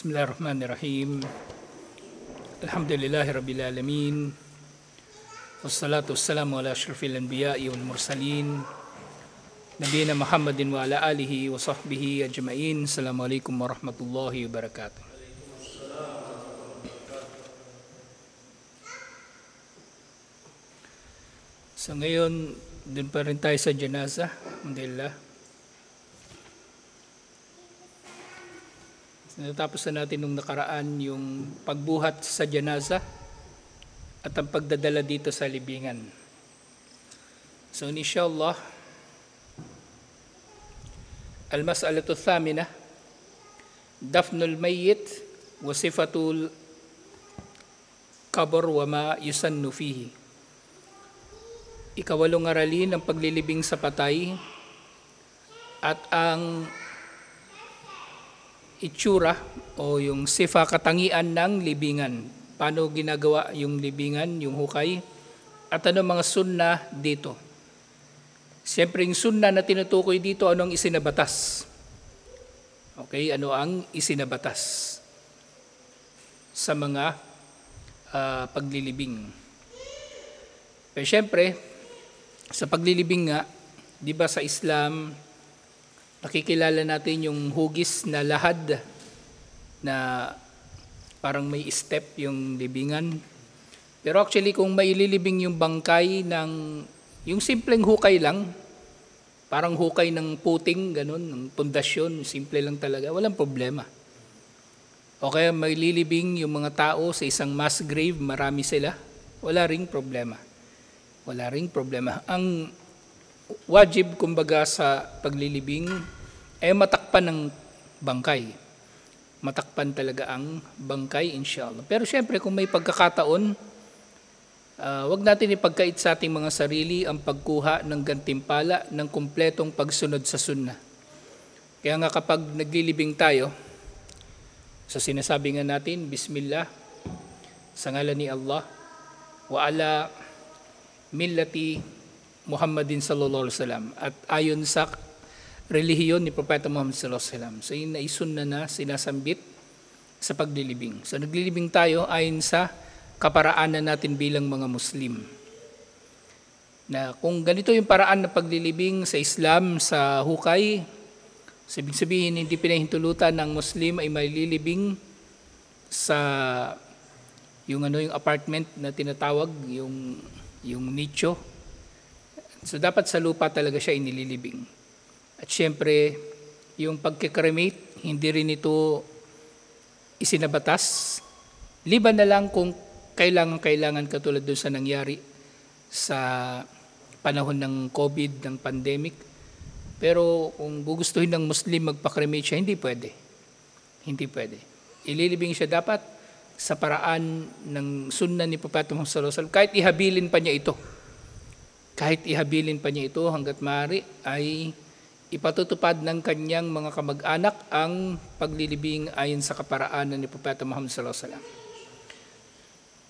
Bismillahirrahmanirrahim. Alhamdulillahi Rabbil Alamin. Wassalatu wassalamu ala asyrafil anbiya'i wal mursalin. Nabiyina Muhammadin wa ala alihi wa sahbihi ajma'in. Assalamualaikum warahmatullahi wabarakatuh. So ngayon, dun pa rin tayo sa janazah. Alhamdulillah. Natapos na natin nung nakaraan yung pagbuhat sa janazah at ang pagdadala dito sa libingan. So inshallah, al-mas'alatu thamina, dafnul mayyit wa sifatul qabr wa ma yusannu fihi. Ikawalong aralin ang paglilibing sa patay at ang itsura o yung sifa, katangian ng libingan. Paano ginagawa yung libingan, yung hukay, at ano mga sunna dito. Siyempre yung sunna na tinutukoy dito, ano ang isinabatas? Okay, ano ang isinabatas sa mga paglilibing. Pero siyempre, sa paglilibing nga, di ba sa Islam, nakikilala natin yung hugis na lahad na parang may step yung libingan. Pero actually kung maililibing yung bangkay ng yung simpleng hukay lang, parang hukay ng puting, ganun, ng pundasyon, simple lang talaga, walang problema. O kaya maililibing yung mga tao sa isang mass grave, marami sila, wala ring problema. Wala ring problema. Ang wajib kumbaga sa paglilibing ay matakpan ng bangkay. Matakpan talaga ang bangkay, inshallah. Pero syempre kung may pagkakataon, wag natin ipagkait sa ating mga sarili ang pagkuha ng gantimpala ng kumpletong pagsunod sa sunnah. Kaya nga kapag naglilibing tayo, sa sinasabi nga natin, Bismillah, sa ngalan ni Allah, wa ala millati Muhammadin sallallahu alaihi wasallam, at ayon sa relihiyon ni Propeta Muhammad sallallahu alaihi wasallam. So yun ay sunna na sinasambit sa paglilibing. So naglilibing tayo ayon sa kaparaanan natin bilang mga Muslim. Na kung ganito yung paraan na paglilibing sa Islam, sa hukay, ibig sabihin hindi pinahintulutan ng Muslim ay maililibing sa yung apartment na tinatawag, yung nicho. So dapat sa lupa talaga siya inililibing. At syempre, yung pagkikremate, hindi rin ito isinabatas. Liban na lang kung kailangan katulad doon sa nangyari sa panahon ng COVID, ng pandemic. Pero kung gugustuhin ng Muslim magpa-cremate siya, hindi pwede. Hindi pwede. Ililibing siya dapat sa paraan ng sunna ni Propeta Muhammad sallallahu alaihi wasallam, kahit ihabilin pa niya ito. Kahit ihabilin pa niya ito hanggat maaari ay ipatutupad ng kanyang mga kamag-anak ang paglilibing ayon sa kaparaanan ni Propeta Muhammad sallallahu alaihi wasallam.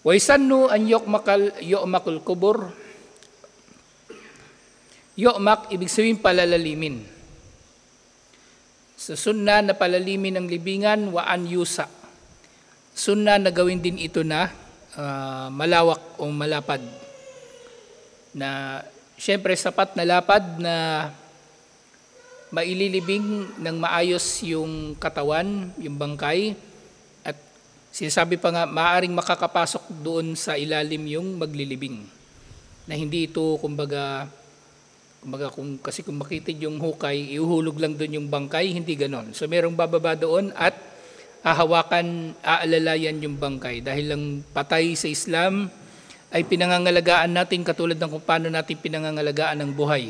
Wa isannu an yu'makul kubur. Yu'mak ibig sabihin palalalimin. Sa sunna na palalimin ang libingan, wa an yusa. Sunna na gawin din ito na malawak o malapad. Na syempre sapat na lapad na maililibing ng maayos yung katawan, yung bangkay, at sinasabi pa nga maaaring makakapasok doon sa ilalim yung maglilibing. Na hindi ito kumbaga kasi kung makitid yung hukay, iuhulog lang doon yung bangkay, hindi ganon. So merong bababa doon at hahawakan, aalalayan yung bangkay. Dahil lang patay sa Islam ay pinangangalagaan natin katulad ng kung paano natin pinangangalagaan ng buhay.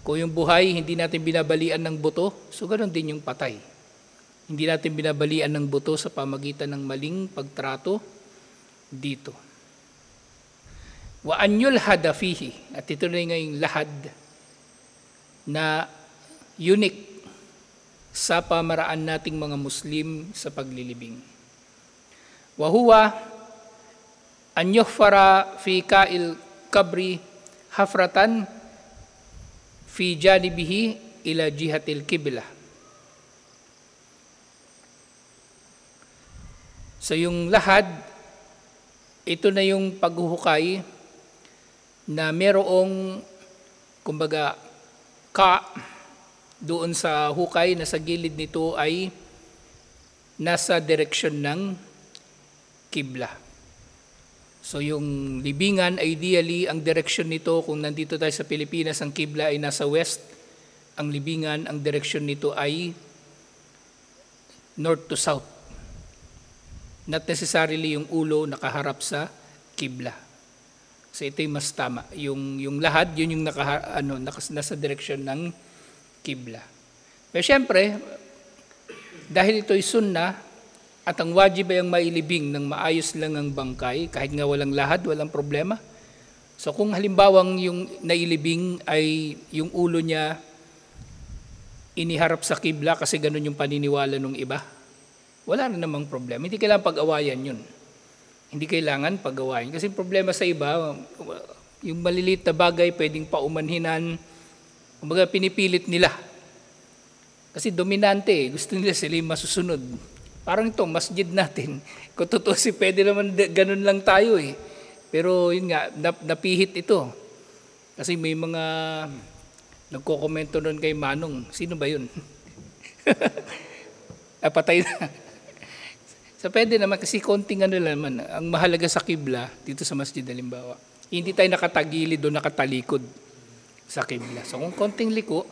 Kung yung buhay, hindi natin binabalian ng buto, so ganoon din yung patay. Hindi natin binabalian ng buto sa pamagitan ng maling pagtrato dito. Wa an yulhada fihi, at ito na yung lahad na unique sa pamaraan nating mga Muslim sa paglilibing. Wa huwa an yuhfara fi ka'il kabri hafratan fi janibihi ila jihatil qiblah. So yung lahad, ito na yung paghuhukay na merong, kumbaga, doon sa hukay na sa gilid nito ay nasa direksyon ng kibla. So yung libingan, ideally, ang direksyon nito, kung nandito tayo sa Pilipinas, ang kibla ay nasa west. Ang libingan, ang direksyon nito ay north to south. Not necessarily yung ulo nakaharap sa kibla. So ito yung mas tama. Yung lahad, yun yung nasa direksyon ng kibla. Pero syempre, dahil ito ay sunnah, at ang wajib ay ang mailibing ng maayos lang ang bangkay, kahit nga walang lahad, walang problema. So kung halimbawang yung nailibing ay yung ulo niya iniharap sa kibla kasi ganun yung paniniwala ng iba, wala na namang problema. Hindi kailangan pag-awayan yun. Hindi kailangan pag-awayan. Kasi problema sa iba, yung maliliit na bagay pwedeng paumanhinan, kumbaga pinipilit nila. Kasi dominante, gusto nila sila yung masusunod. Parang ito, masjid natin. Kung totoo pwede naman ganun lang tayo eh. Pero yun nga, napihit ito. Kasi may mga nagko-komento doon kay Manong. Sino ba yun? Patay na. So pwede naman kasi konting naman. Ang mahalaga sa kibla, dito sa masjid halimbawa, hindi tayo nakatagilid o nakatalikod sa kibla. So kung konting liko,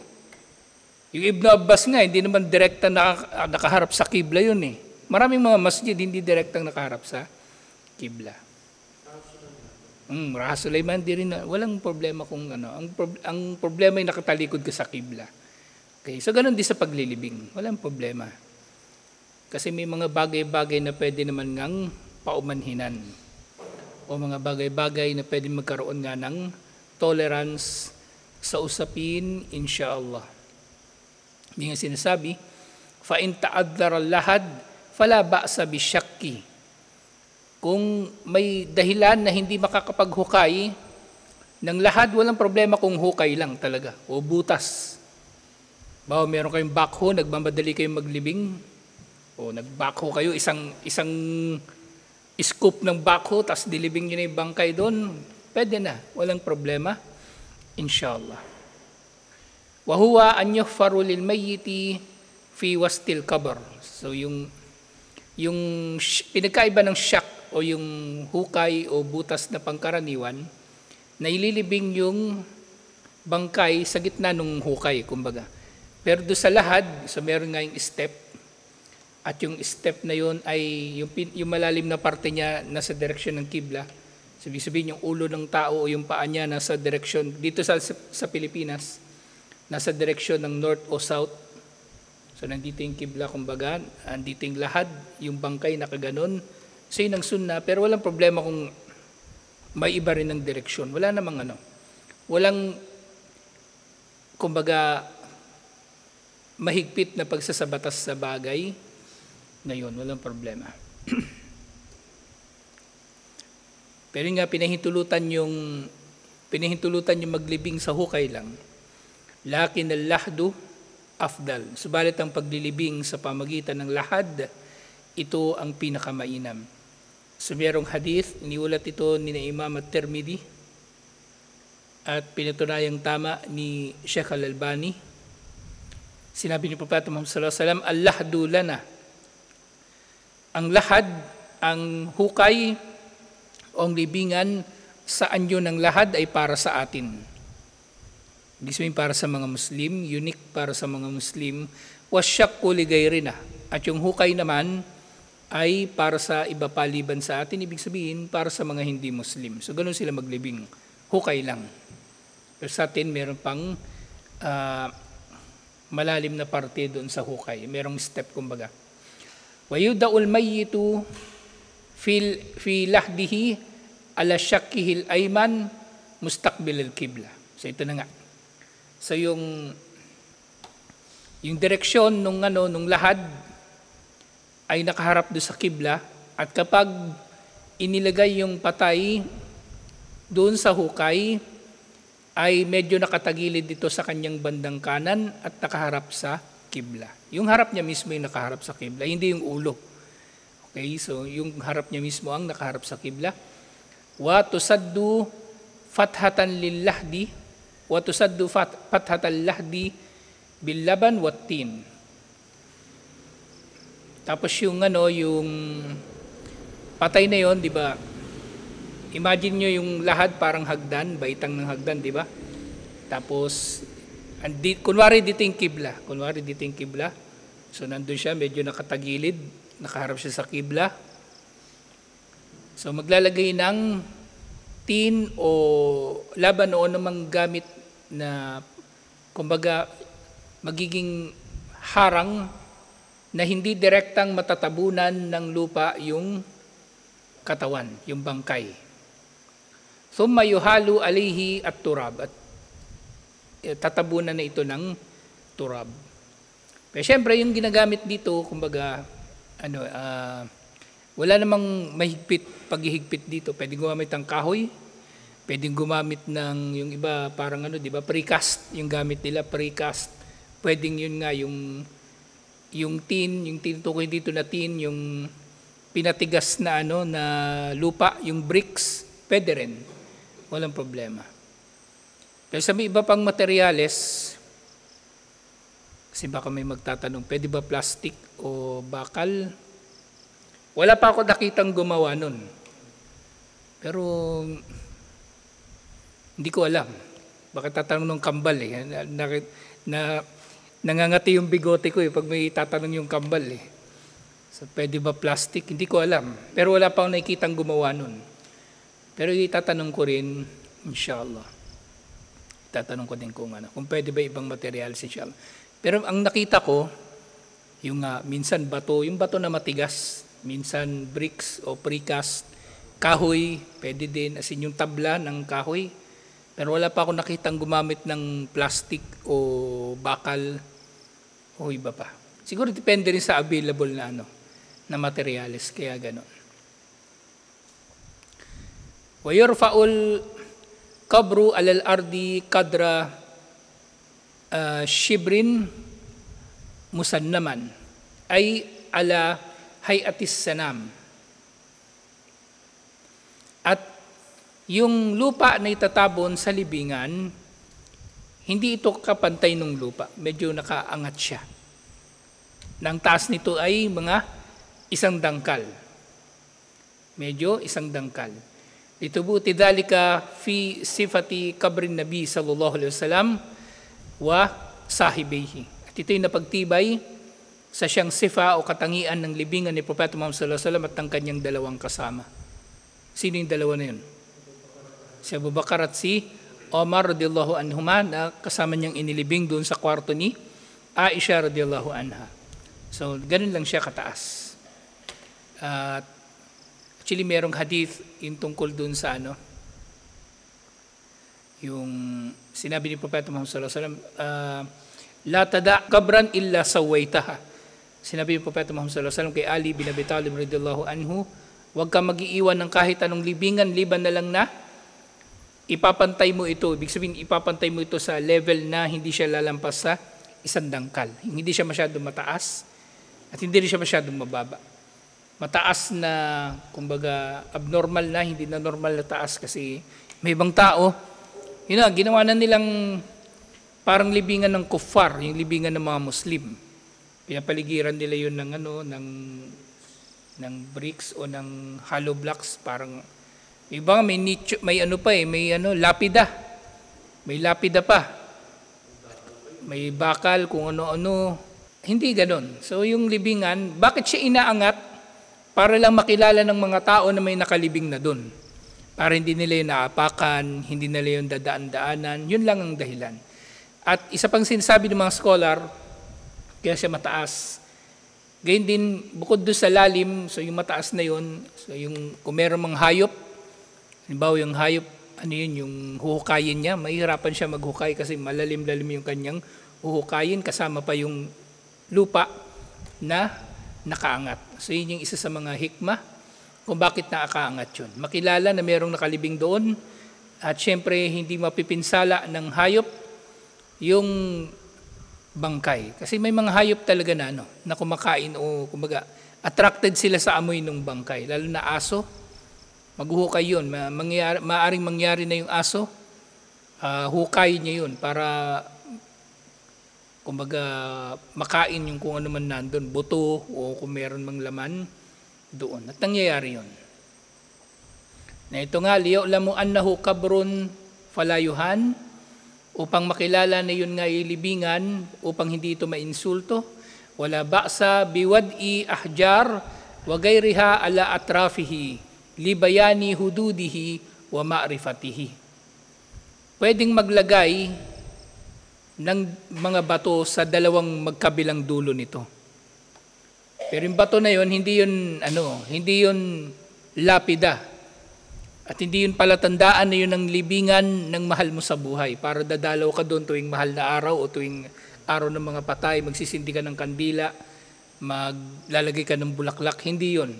yung Ibn Abbas nga, hindi naman direkta nakaharap sa kibla yun eh. Maraming mga masjid hindi direktang nakaharap sa kibla. Raha Sulaiman, di rin, walang problema kung ano. Ang problema ay nakatalikod ka sa kibla. Okay, so ganun din sa paglilibing. Walang problema. Kasi may mga bagay-bagay na pwede naman ngang paumanhinan. O mga bagay-bagay na pwede magkaroon nga ng tolerance sa usapin, inshallah. Yung sinasabi, فَإِنْ تَعَذَّرَ اللَّحَدْ فَلَا بَأْسَ بِالشَّكِّ. Kung may dahilan na hindi makakapaghukay ng lahad, walang problema kung hukay lang talaga o butas. Bawa meron kayong backhoe, nagmamadali kayong maglibing, o nag-backhoe kayo, isang scoop ng backhoe, tapos dilibing nyo na yung bangkay doon, pwede na, walang problema, inshallah. Wahuwa an yughfaru lil mayyiti fi wastil qabr. So yung pinagkaiba ng syak o yung hukay o butas na pangkaraniwan, na ililibing yung bangkay sa gitna ng hukay, kumbaga. Pero doon sa lahad, so meron nga yung step, at yung step na yun ay yung malalim na parte niya nasa direksyon ng kibla. So ibig sabihin yung ulo ng tao o yung paa niya nasa direksyon, dito sa Pilipinas, nasa direksyon ng north o south. So nandito yung kibla, kumbaga, andito yung lahad, yung bangkay nakaganon. So yun ang sunnah, pero walang problema kung may iba rin ng direksyon. Wala namang walang, kumbaga, mahigpit na pagsasabatas sa bagay na yun, walang problema. Pero nga pinahintulutan yung maglibing sa hukay lang. Lakin al-lahdu afdal. Subalit ang paglilibing sa pamagitan ng lahad, ito ang pinakamainam. So merong hadith, iniulat ito ni Imam at-Tirmidhi at pinatunayang tama ni Sheikh Al-Albani. Sinabi ni Propeta Muhammad sallallahu alaihi wasallam, al-lahdu lana. Ang lahad, ang hukay o ang libingan sa anyo ng lahad ay para sa atin. Ibig sabihin para sa mga Muslim, unique para sa mga Muslim. Wasyakku li gayrina. At yung hukay naman ay para sa iba paliban sa atin. Ibig sabihin para sa mga hindi Muslim. So ganun sila maglibing. Hukay lang. Pero sa atin meron pang malalim na parte doon sa hukay. Merong step kumbaga. Wayuda'ul mayyitu fi lahdihi ala shakkihil ayman mustaqbil al-qibla. So ito na nga. So yung direksyon nung lahad ay nakaharap do sa kibla, at kapag inilagay yung patay doon sa hukay ay medyo nakatagilid dito sa kanyang bandang kanan at nakaharap sa kibla. Yung harap niya mismo yung nakaharap sa kibla, hindi yung ulo. Okay, so yung harap niya mismo ang nakaharap sa kibla. Wa tusaddu fathatan lillahdi, wa tusaddu fathatan lahdi bil laban wat tin. Tapos yung yung patay na yon, di ba? Imagine nyo yung lahad parang hagdan, baitang ng hagdan, di ba? Tapos kunwari dito yung kibla. So nandun siya, medyo nakatagilid, nakaharap siya sa kibla. So maglalagay ng tin o laban o namang gamit na kumbaga magiging harang na hindi direktang matatabunan ng lupa yung katawan, yung bangkay. Thumma yuhalu alayhi at turab, at tatabunan na ito ng turab. Pero syempre yung ginagamit dito, kumbaga wala namang paghihigpit dito. Pwedeng gumamit ng kahoy, pwedeng gumamit ng yung iba parang di ba, precast yung gamit nila, precast. Pwedeng yun nga yung tinutukoy dito na tin, yung pinatigas na na lupa, yung bricks, pwede rin. Walang problema. Pero sa may iba pang materyales, kasi baka may magtatanong, pwede ba plastic o bakal? Wala pa ako nakitang gumawa nun. Pero hindi ko alam. Baka tatanong ng kambal nangangati yung bigote ko pag may tatanong yung kambal So pwede ba plastic? Hindi ko alam. Pero wala pa akong nakikitang gumawa nun. Pero itatanong ko rin, inshallah. Itatanong ko din kung pwede ba ibang materials, inshallah. Pero ang nakita ko, yung minsan bato, yung bato na matigas, minsan bricks o precast, kahoy, pwede din, as in yung tabla ng kahoy. Pero wala pa ako nakitang gumamit ng plastic o bakal o iba pa. Siguro depende rin sa available na materials, kaya gano'n. Wa yurfa'ul kabru alal ardi kadra shibrin musannaman ay ala hayatis sanam. At yung lupa na itatabon sa libingan, hindi ito kapantay ng lupa. Medyo nakaangat siya. Nang taas nito ay mga isang dangkal. Medyo isang dangkal. Litubuti dalika fi sifati kabrin nabi sallallahu alaihi wasallam wa sahibihi. At ito'y napagtibay sa siyang sifa o katangian ng libingan ni Propeta Muhammad sallallahu alaihi wasallam at ng kanyang dalawang kasama. Sino yung dalawa na yun? Si Abu Bakar at si Omar radiyallahu anhuma, na kasama niyang inilibing doon sa kwarto ni Aisha radiyallahu anha. So, ganun lang siya kataas. Actually, merong hadith yung tungkol doon sa yung sinabi ni Propeta Muhammad sallallahu alaihi wasallam, la tada kabran illa sawaitaha. Sinabi ni Propeta Muhammad sallallahu alaihi wasallam kay Ali bin Abi Talib radiyallahu anhu, huwag ka mag-iiwan ng kahit anong libingan, liban na lang na ipapantay mo ito. Ibig sabihin, ipapantay mo ito sa level na hindi siya lalampas sa isang dangkal. Hindi siya masyadong mataas at hindi rin siya masyadong mababa. Mataas na, kumbaga, abnormal na, hindi na normal na taas kasi may ibang tao, ginawa na nilang parang libingan ng kuffar, yung libingan ng mga Muslim. Pinapaligiran nila yun ng bricks o ng hollow blocks, parang iba may nicho, may lapida. May lapida pa. May bakal kung ano-ano. Hindi ganoon. So yung libingan, bakit siya inaangat? Para lang makilala ng mga tao na may nakalibing na doon. Para hindi nila yung naapakan, hindi nila yung dadaan-daanan. Yun lang ang dahilan. At isa pang sinasabi ng mga scholar, kaya siya mataas. Gayun din, bukod doon sa lalim, so yung mataas na yun, so yung kung meron mga hayop, halimbawa yung hayop, yung huhukayin niya, mahirapan siya maghukay kasi malalim-lalim yung kanyang huhukayin, kasama pa yung lupa na nakaangat. So yun yung isa sa mga hikmah kung bakit nakaangat yun. Makilala na merong nakalibing doon at syempre hindi mapipinsala ng hayop yung bangkay. Kasi may mga hayop talaga na, na kumakain o kumbaga, attracted sila sa amoy ng bangkay. Lalo na aso, maghuhukay yun. Maaring mangyari na yung aso, hukay niya yun para kumbaga makain yung kung ano man nandun, buto o kung meron mang laman doon. At nangyayari yun. Na ito nga, liya'lamu annahu kabrun falayuhan, upang makilala na yun nga ilibingan, upang hindi ito mainsulto. Wala ba'sa biwad'i ahjar wa gayriha ala atrafihi libayani hududihi wa ma'rifatihi. Pwedeng maglagay ng mga bato sa dalawang magkabilang dulo nito. Pero yung bato na yun, hindi yun lapida. At hindi yun palatandaan na yun ang libingan ng mahal mo sa buhay. Para dadalaw ka doon tuwing mahal na araw o tuwing araw ng mga patay, magsisindi ka ng kandila, maglalagay ka ng bulaklak. Hindi yun.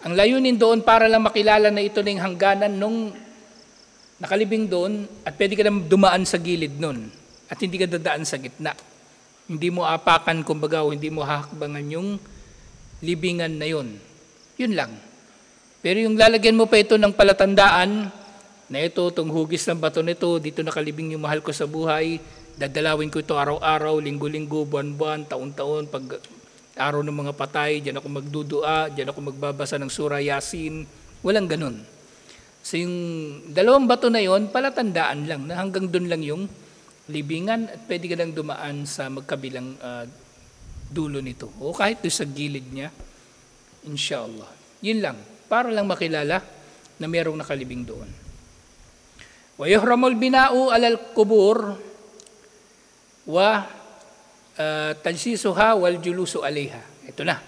Ang layunin doon para lang makilala na ito na yung hangganan nung nakalibing doon at pwede ka na dumaan sa gilid nun. At hindi ka dadaan sa gitna. Hindi mo apakan, kumbaga, o hindi mo hahakbangan yung libingan na yun. Yun lang. Pero yung lalagyan mo pa ito ng palatandaan na ito, itong hugis ng bato nito, dito nakalibing yung mahal ko sa buhay, dadalawin ko ito araw-araw, linggo-linggo, buwan-buwan, taon-taon, pag araw ng mga patay, diyan ako magdudua, diyan ako magbabasa ng Surah Yasin, walang ganun. So yung dalawang bato na yon, palatandaan lang na hanggang doon lang yung libingan at pwede ka lang dumaan sa magkabilang dulo nito o kahit doon sa gilid niya, inshallah. Yun lang. Para lang makilala na mayroong nakalibing doon. Wa yuhramul bina'u alal kubur wa tajsisuha wal julusu alaiha. Ito na.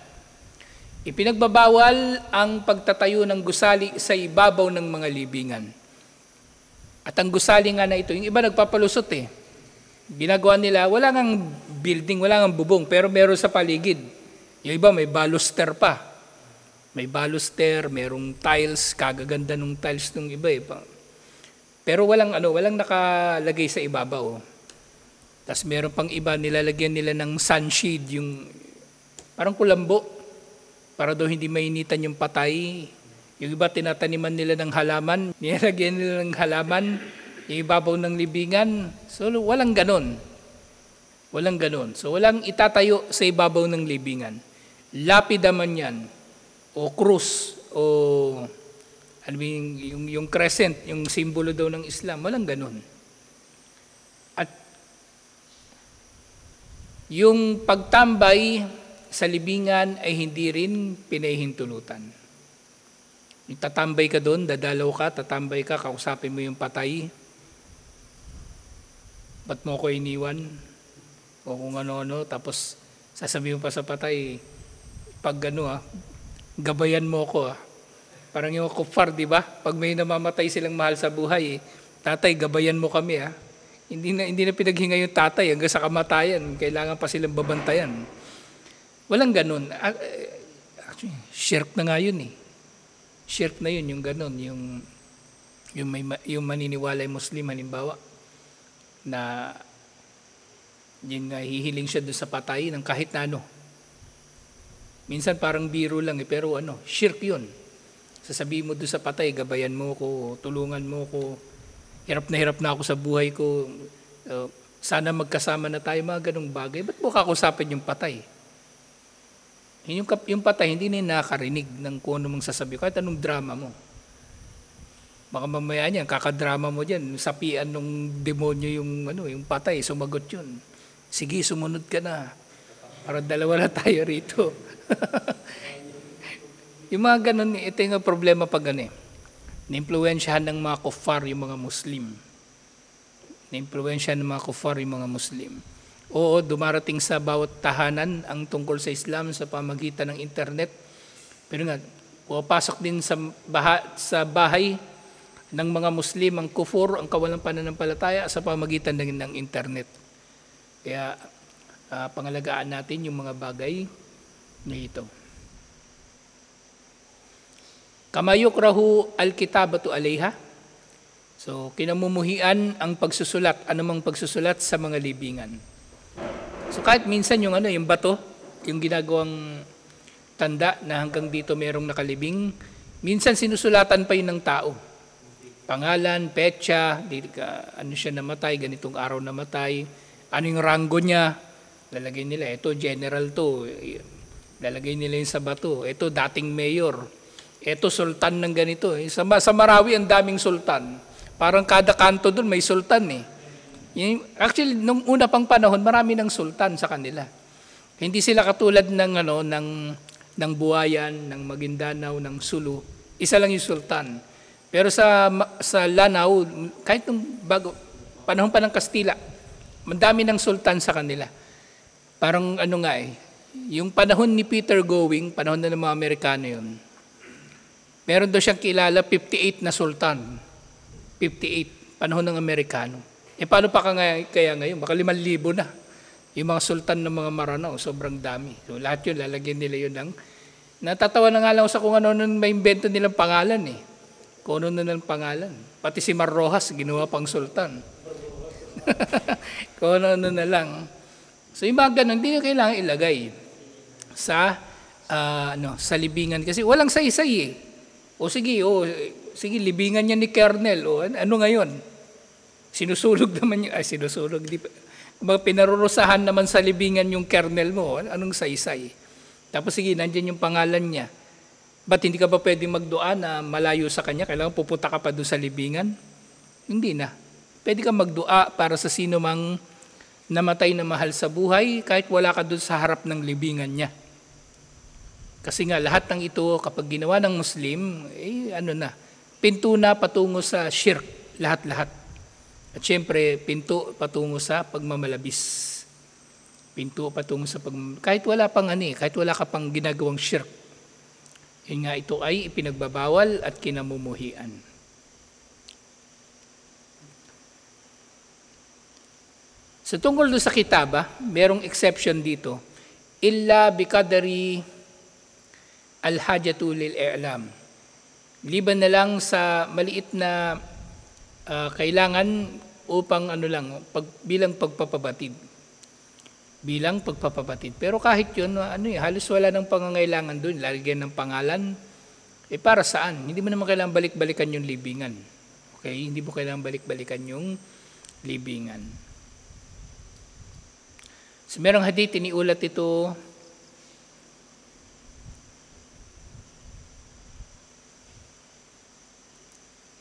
Ipinagbabawal ang pagtatayo ng gusali sa ibabaw ng mga libingan. At ang gusali nga na ito, yung iba nagpapalusot Ginagawa nila, wala ngang building, wala ngang bubong, pero meron sa paligid. Yung iba may baluster pa. May baluster, merong tiles, kagaganda ng tiles ng iba Pero walang nakalagay sa ibabaw. Tapos meron pang iba nilalagyan nila ng sunshade, yung parang kulambo para daw hindi mainitan yung patay. Yung iba tinataniman nila ng halaman, nilalagyan nila ng halaman, yung ibabaw ng libingan. So walang ganon. Walang ganon. So walang itatayo sa ibabaw ng libingan. Lapida man yan. O krus, o yung crescent, yung simbolo daw ng Islam, walang ganun. At yung pagtambay sa libingan ay hindi rin pinahihintulutan. Yung tatambay ka doon, dadalaw ka, tatambay ka, kausapin mo yung patay. Ba't mo ko iniwan? O kung ano-ano, tapos sasabihin mo pa sa patay, pag gabayan mo ko. Parang yung kuffar, di ba? Pag may namamatay silang mahal sa buhay, tatay, gabayan mo kami. Hindi na pinaghinga yung tatay hanggang sa kamatayan. Kailangan pa silang babantayan. Walang ganun. Actually, shirk na nga yun Shirk na yun, yung ganun. Yung maniniwala yung Muslim, halimbawa, na yung hihiling siya doon sa patay ng kahit na ano. Minsan parang biro lang pero shirk yun. Sasabihin mo doon sa patay, gabayan mo ko, tulungan mo ko, hirap na ako sa buhay ko, sana magkasama na tayo, mga ganong bagay. Ba't mo kakusapin yung patay? Yung patay, hindi na nakarinig ng kung ano mong sasabihin, kahit anong drama mo. Baka mamaya niyan, kakadrama mo dyan, sapian ng demonyo yung patay, sumagot yun. Sige, sumunod ka na. Para dalawa na tayo rito. Yung mga ganun, ito yung problema pag na-influensyahan ng mga kuffar yung mga Muslim. Na-influensyahan ng mga kuffar yung mga Muslim. Oo, dumarating sa bawat tahanan ang tungkol sa Islam sa pamagitan ng internet. Pero nga, pupasok din sa bahay ng mga Muslim ang kufur, ang kawalang pananampalataya sa pamagitan ng internet. Kaya pangalagaan natin yung mga bagay na ito. Kama yukrahu al-kitabatu alayha. So, kinamumuhian ang pagsusulat, anumang pagsusulat sa mga libingan. So kahit minsan yung yung bato, yung ginagawang tanda na hanggang dito merong nakalibing, minsan sinusulatan pa yun ng tao. Pangalan, petsa, ano siya namatay, ganitong araw namatay, ano yung ranggo niya, lalagay nila, ito general to, lalagay nila yung sa bato, ito dating mayor, ito sultan ng ganito. Sa Marawi ang daming sultan, parang kada kanto doon may sultan eh. Actually, nung una pang panahon, marami ng sultan sa kanila. Hindi sila katulad ng Buayan, ng Maguindanao, ng Sulu. Isa lang yung sultan. Pero sa Lanao, kahit nung panahon pa ng Kastila, madami ng sultan sa kanila. Parang yung panahon ni Peter Going, panahon na ng mga Amerikano yun, meron daw siyang kilala 58 na sultan. 58, panahon ng Amerikano. Paano pa kaya ngayon? Baka 5,000 na. Yung mga sultan ng mga Maranao, sobrang dami. So lahat yun, lalagyan nila yun ng... Natatawa na nga lang sa kung ano nung may invento nilang pangalan eh. Kung ano na ng pangalan. Pati si Mar Rojas, ginawa pang sultan. Kung ano na lang. So yung mga ganun, hindi nyo kailangan ilagay sa libingan. Kasi walang saysay eh. Sige, libingan niya ni Kernel. Ano ngayon? Sinusulog naman yung, sinusulog, pinarurusahan naman sa libingan yung kernel mo, anong saysay? Tapos sige, nandiyan yung pangalan niya. Ba't hindi ka pa pwedeng magdua na malayo sa kanya? Kailangan pupunta ka pa doon sa libingan? Hindi na. Pwede ka magdua para sa sino mang namatay na mahal sa buhay, kahit wala ka doon sa harap ng libingan niya. Kasi nga, lahat ng ito, kapag ginawa ng Muslim, pinto na patungo sa shirk, lahat-lahat. At syempre, pinto patungo sa pagmamalabis. Pinto patungo sa kahit wala ka pang ginagawang shirk. Yun nga, ito ay ipinagbabawal at kinamumuhian. So tungkol doon sa kitaba, merong exception dito. Illa biqadari al-hajatu lil-i'lam. Liban na lang sa maliit na kailangan upang bilang pagpapabatid. Bilang pagpapabatid. Pero kahit yun, halos wala ng pangangailangan doon. Lalagyan ng pangalan. Para saan? Hindi mo naman kailangan balik-balikan yung libingan. Okay? Hindi mo kailangan balik-balikan yung libingan. So, merong hadith, iniulat ito.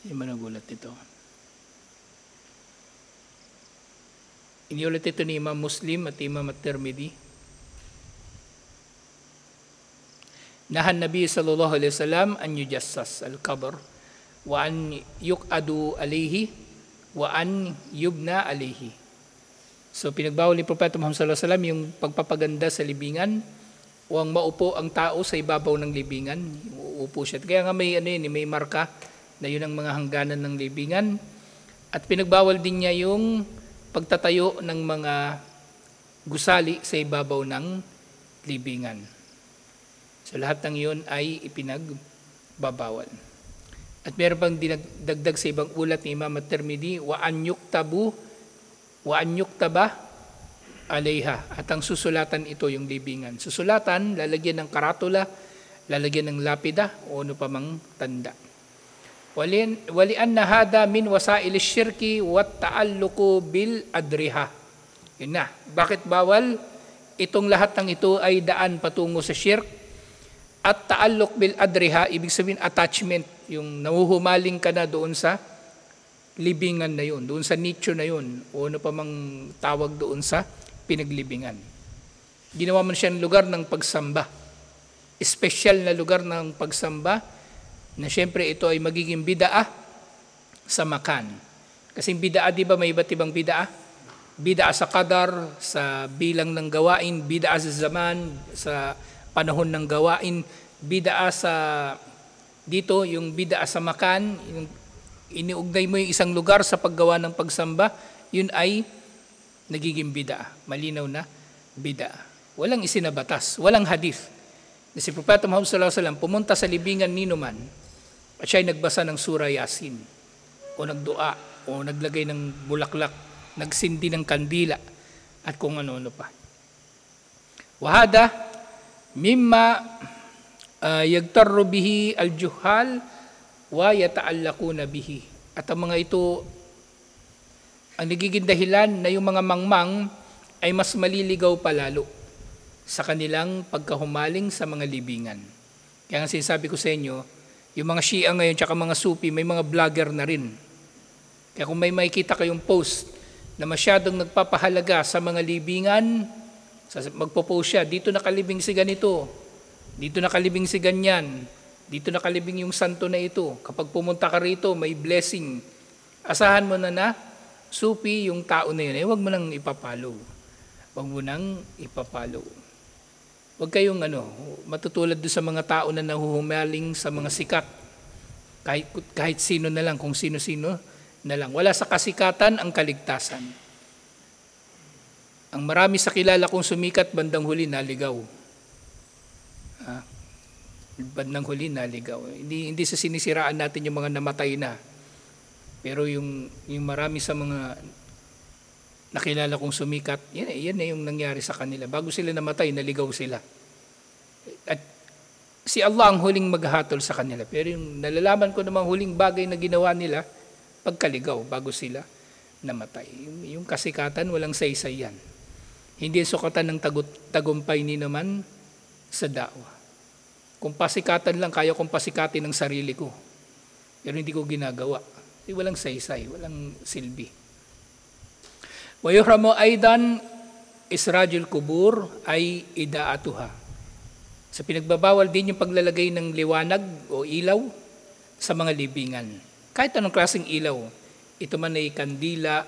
Hindi mo nagulat ito. Iniulat ito ni Imam Muslim at Imam At-Tirmidhi. Nahan Nabi sallallahu alaihi wasallam an yujassas al-qabr wa an yuqadu alayhi wa an yubna alayhi. So pinagbawal ni Propeta Muhammad sallallahu alaihi wasallam yung pagpapaganda sa libingan o ang maupo ang tao sa ibabaw ng libingan. Uupo siya. Kaya nga may may marka na yun ang mga hangganan ng libingan. At pinagbawal din niya yung pagtatayo ng mga gusali sa ibabaw ng libingan. So lahat ng yun ay ipinagbabawal. At meron pang dinagdag sa ibang ulat ni Imam At-Tirmidhi, wa an yuktaba alayha. At ang susulatan ito yung libingan. Susulatan, lalagyan ng karatula, lalagyan ng lapida o ano pa mang tanda. Walian na hada min wasail syirki wat taalluqu bil adriha. Yun na. Bakit bawal? Itong lahat ng ito ay daan patungo sa syirk. At taalluq bil adriha, ibig sabihin attachment, yung nahuhumaling ka na doon sa libingan na yun, doon sa nicho na yun, o ano pa mang tawag doon sa pinaglibingan. Ginawa man siyang lugar ng pagsamba. Espesyal na lugar ng pagsamba, na siyempre ito ay magiging bidaa sa makan. Kasi bidaa, di ba may iba't ibang bidaa? Bidaa sa qadar, sa bilang ng gawain, bidaa sa zaman, sa panahon ng gawain, bidaa sa dito, yung bidaa sa makan, yung iniugnay mo yung isang lugar sa paggawa ng pagsamba, yun ay nagiging bidaa. Malinaw na bidaa. Walang isinabatas, walang hadith. Na si Propeta Muhammad sallallahu alaihi wasallam pumunta sa libingan ni Numan at siya ay nagbasa ng Surah Yasin o nagdua o naglagay ng bulaklak, nagsindi ng kandila at kung ano-ano pa. Wahada mimma yagtarru bihi al-juhal wa yata'allaquna bihi. At ang mga ito ang nagiging dahilan na yung mga mangmang ay mas maliligaw palalo sa kanilang pagkahumaling sa mga libingan. Kaya nga sinasabi ko sa inyo, yung mga Shia ngayon tsaka mga Sufi, may mga vlogger na rin. Kaya kung may makikita kayong post na masyadong nagpapahalaga sa mga libingan, magpo-post siya, dito nakalibing si ganito, dito nakalibing si ganyan, dito nakalibing yung santo na ito. Kapag pumunta ka rito, may blessing. Asahan mo na Sufi yung tao na yun. Huwag mo nang ipapalo. Huwag mo nang ipapalo. Huwag kayong matutulad doon sa mga tao na nahuhumaling sa mga sikat. Kahit sino na lang, kung sino-sino na lang. Wala sa kasikatan ang kaligtasan. Ang marami sa kilala kong sumikat, bandang huli naligaw. Bandang huli naligaw. Hindi sa sinisiraan natin yung mga namatay na. Pero yung marami sa mga nakilala kong sumikat, yan na yung nangyari sa kanila. Bago sila namatay, naligaw sila. At si Allah ang huling maghahatol sa kanila. Pero yung nalalaman ko namang huling bagay na ginawa nila, pagkaligaw bago sila namatay. Yung kasikatan, walang saysay yan. Hindi sukatan ng tagumpay ni naman sa da'wa. Kung pasikatan lang, kaya kong pasikatin ng sarili ko. Pero hindi ko ginagawa. Walang saysay, walang silbi. Wa yuhramu aidan israjul kubur ay idaatuha. Sa pinagbabawal din yung paglalagay ng liwanag o ilaw sa mga libingan. Kahit anong klaseng ilaw, ito man ay kandila,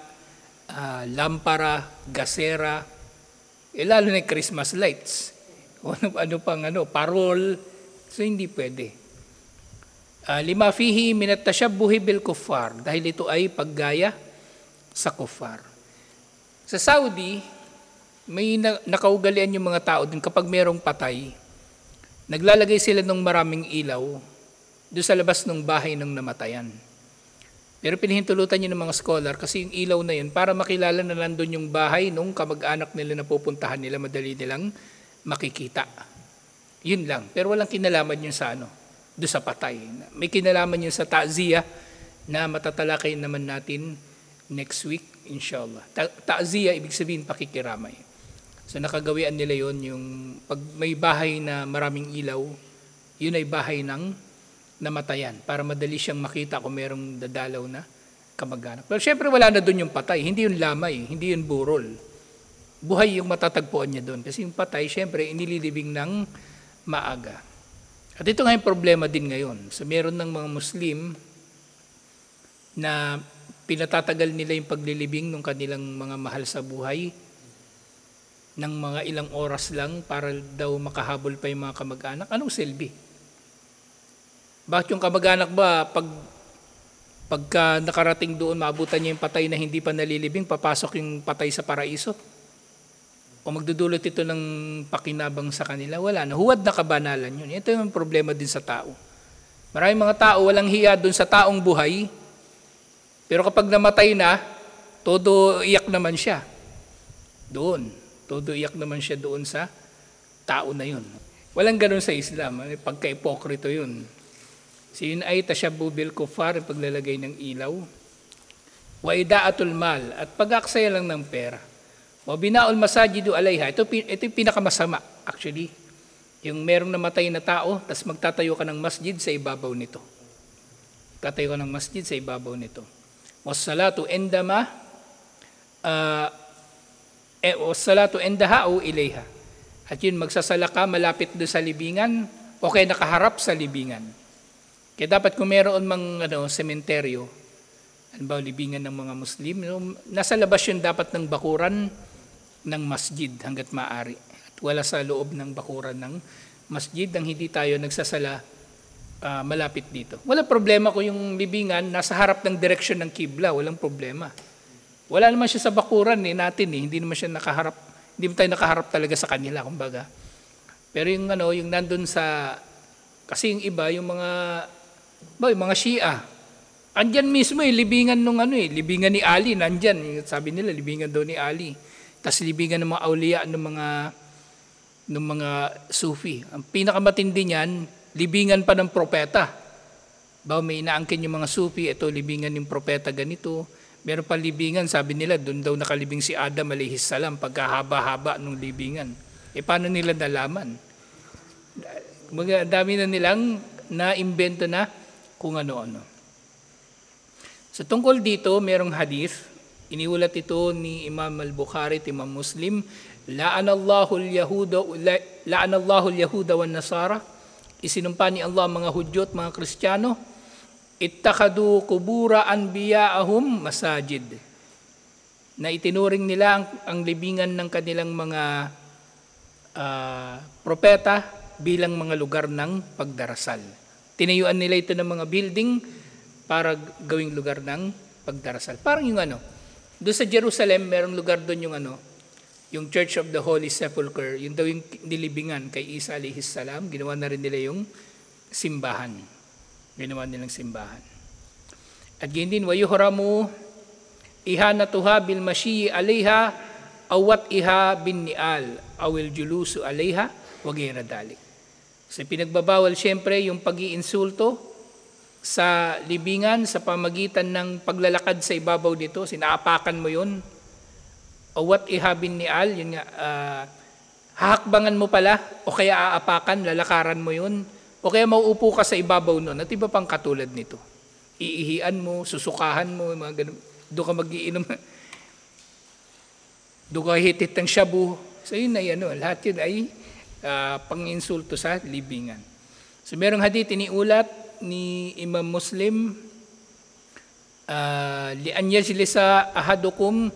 lampara, gasera, lalo na yung Christmas lights, parol, so hindi pwede. Lima fihi minat tashabbuhi bil kuffar, dahil ito ay paggaya sa kuffar. Sa Saudi, may nakaugalian yung mga tao din kapag merong patay, naglalagay sila ng maraming ilaw doon sa labas ng bahay ng namatayan. Pero pinahintulutan niyo ng mga scholar kasi yung ilaw na yun, para makilala na nandun yung bahay nung kamag-anak nila na pupuntahan nila, madali nilang makikita. Yun lang. Pero walang kinalaman yun sa doon sa patay. May kinalaman yun sa ta'ziyah na matatalakay naman natin next week, inshallah. Ta'ziyah, ibig sabihin pakikiramay. So nakagawian nila yun, yung pag may bahay na maraming ilaw, yun ay bahay ng namatayan para madali siyang makita kung merong dadalaw na kamag-anak. Pero syempre wala na doon yung patay, hindi yun lamay, hindi yun burol. Buhay yung matatagpuan niya doon kasi yung patay syempre inililibing ng maaga. At ito nga yung problema din ngayon. So meron ng mga Muslim na pinatatagal nila yung paglilibing ng kanilang mga mahal sa buhay ng mga ilang oras lang para daw makahabol pa yung mga kamag-anak. Anong silbi? Bakit yung kamag-anak ba pagka nakarating doon, maabutan niya yung patay na hindi pa nalilibing, papasok yung patay sa paraiso? O magdudulot ito ng pakinabang sa kanila? Wala na. Huwad na kabanalan yun. Ito yung problema din sa tao. Maraming mga tao, walang hiya doon sa taong buhay, pero kapag namatay na, todo iyak naman siya. Doon. Todo iyak naman siya doon sa tao na yun. Walang ganun sa Islam. Pagka-ipokrito yun. So yun ay tashabbu bil kuffar, paglalagay ng ilaw. Wa idaatul mal, at pag-aksaya lang ng pera. Wa binaul masajidu alayha. Ito yung pinakamasama actually. Yung merong namatay na tao, tas magtatayo ka ng masjid sa ibabaw nito. Tatayo ka ng masjid sa ibabaw nito. Was-salatu indama was-salatu indaha o ilayha. At yun, magsasala ka malapit doon sa libingan o kaya nakaharap sa libingan. Kaya dapat kung meron mang sementeryo, halimbawa libingan ng mga Muslim, nasa labas yun dapat ng bakuran ng masjid hanggat maaari. At wala sa loob ng bakuran ng masjid nang hindi tayo nagsasala malapit dito. Walang problema kung yung libingan nasa harap ng direksyon ng kibla, walang problema. Wala naman siya sa bakuran natin hindi naman siya nakaharap, hindi tayo nakaharap talaga sa kanila kumbaga. Pero yung yung nandun sa, kasi yung iba, yung mga Shia, andyan mismo libingan nung libingan ni Ali, nandyan. Sabi nila, libingan daw ni Ali. Tas libingan ng mga awliya, ng mga ng mga Sufi. Ang pinakamatindi niyan, libingan pa ng propeta. May inaangkin yung mga Sufi, ito libingan ng propeta ganito. Meron pa libingan, sabi nila, doon daw nakalibing si Adam alayhis salam, pagkahaba-haba ng libingan. Paano nila nalaman? Dami na nilang na-imbento na kung ano-ano. So tungkol dito, merong hadith, iniulat ito ni Imam al-Bukhari at Imam Muslim, La'anallahu al-Yahuda wan Nasara, isinumpa ni Allah mga Hudyo at mga Kristiyano, ittakhadu qubura anbiya'ahum masajid, na itinuring nila ang libingan ng kanilang mga propeta bilang mga lugar ng pagdarasal. Tinayuan nila ito ng mga building para gawing lugar ng pagdarasal. Parang yung doon sa Jerusalem, merong lugar doon yung Church of the Holy Sepulchre, yung daw yung nilibingan kay Isa alayhis salam, ginawa na rin nila yung simbahan. Ginawa nilang simbahan. At ganyan din, wayuhramu ihanatuha bil masyi alayha awat iha bin ni'al awil julusu alayha wagera dalik. So pinagbabawal siyempre yung pag-iinsulto sa libingan sa pamagitan ng paglalakad sa ibabaw dito, sinaapakan mo yun. Awat iha bin ni'al, yun nga, hahakbangan mo pala o kaya aapakan, lalakaran mo yun. O kaya mauupo ka sa ibabaw nun at iba pang katulad nito. Iihian mo, susukahan mo, mga ganun. Doon ka mag-iinom. Doon ka hitit ng shabu. So yun ay lahat yun ay pang-insulto sa libingan. So merong hadith iniulat ni Imam Muslim, li'an yajlisa ahadukum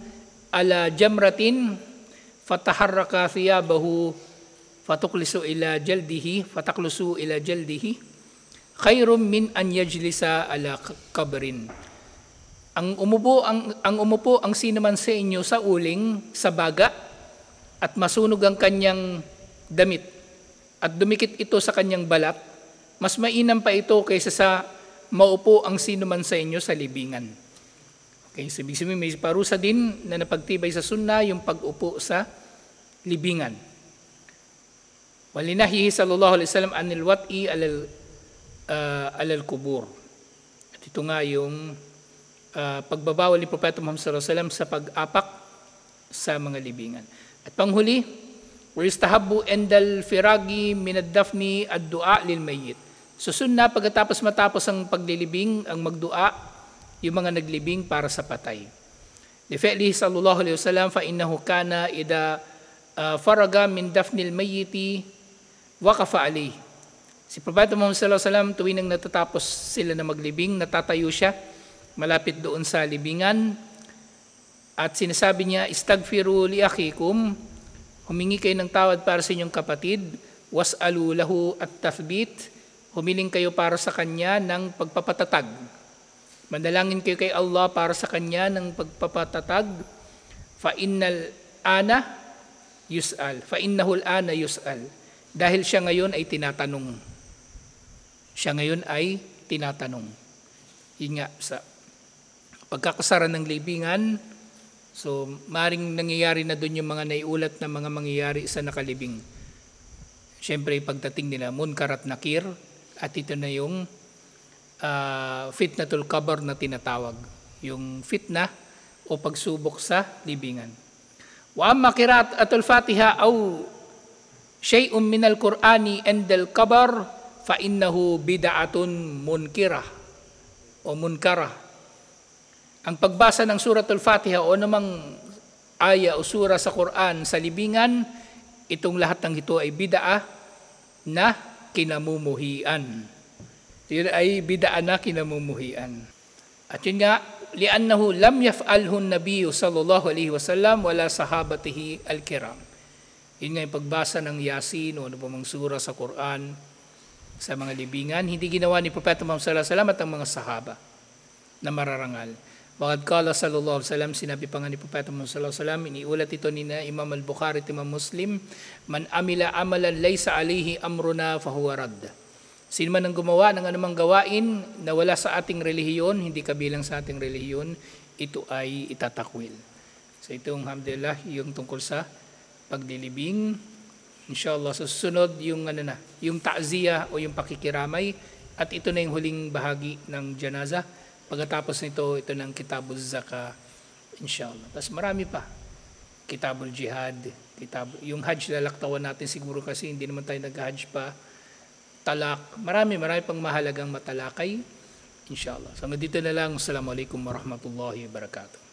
ala jamratin fataharraka thiyabahu fataklusu ila jaldihi khairum min an yajlisa ala kabrin. Ang umupo ang sino man sa inyo sa uling, sa baga, at masunog ang kanyang damit at dumikit ito sa kanyang balat, mas mainam pa ito kaysa sa maupo ang sino man sa inyo sa libingan. Okay, so ibig sabihin may parusa din na napagtibay sa sunna yung pag-upo sa libingan. Walinahihi sallallahu alaihi wasallam anil wat'i alal kubur. At ito nga yung pagbabawal ni Propeta Muhammad sallallahu alaihi wasallam sa pag-apak sa mga libingan. At panghuli, وَيُسْتَحَبُّ عِنْدَ الْفِرَاغِ مِنَ الدَّفْنِ الدُّعَاء لِلْمَيِّتِ. So sunna matapos ang paglilibing, ang magdua, yung mga naglibing para sa patay. Lifi'lihi sallallahu alaihi wasallam فَإِنَّهُ كَانَ إِذَا فَرَغَ مِنْ دَفْنِ الْمَيِّتِ وَقَفَ عَلَيْهِ. Si Propeta Muhammad sallallahu alaihi wasallam tuwing nang natatapos sila na maglibing, natatayo siya malapit doon sa libingan at sinasabi niya, istagfiru li akhikum, humingi kayo ng tawad para sa inyong kapatid, was'alu lahu at-tathbit, humiling kayo para sa kanya ng pagpapatatag. Manalangin kayo kay Allah para sa kanya ng pagpapatatag. Fa'innahul ana yus'al. Dahil siya ngayon ay tinatanong. Yun nga, sa pagkakasara ng libingan, so maring nangyayari na doon yung mga naiulat na mga mangyayari sa nakalibing. Siyempre, pagdating nila, munkar at nakir, at ito na yung fitnatul qabr na tinatawag. Yung fitna o pagsubok sa libingan. Wa amma qira'atul Fatiha aw shay'un minal Qur'ani indal qabr fa innahu bid'atun munkirah o munkara. Ang pagbasa ng suratul Fatiha o namang aya o sura sa Quran sa libingan, itong lahat ng ito ay bid'ah na kinamumuhian. Ito ay bid'ah na kinamumuhian. At yun nga, li'annahu lam yaf'alhu an-nabiyyu sallallahu alaihi wasallam wala sahabatihi al-kiram. Yun nga yung pagbasa ng Yasin o ano pa mang sura sa Quran sa mga libingan, hindi ginawa ni Propeta Muhammad sallallahu alaihi wasallam at ang mga sahaba na mararangal. Waqad qala sallallahu alaihi wasallam, sinabi pa nga ni Propeta Muhammad sallallahu alaihi wasallam, iniulat ito ni Imam al-Bukhari at Imam Muslim, man amila amalan laysa alaihi amruna fahuwa radd. Sino man ang gumawa ng anumang gawain na wala sa ating relihiyon, hindi kabilang sa ating relihiyon, ito ay itatakwil. So itong alhamdulillah, yung tungkol sa paglilibing Inshallah, sa susunod yung yung ta'ziya o yung pakikiramay, at ito na yung huling bahagi ng janaza. Pagkatapos nito, ito ng kitabul zaka, inshallah. Tapos marami pa. Kitabul jihad, yung hajj lalaktawan natin siguro kasi hindi naman tayo nag-hajj pa. Talak, marami pang mahalagang matalakay, inshallah. So, dito na lang. Assalamualaikum warahmatullahi wabarakatuh.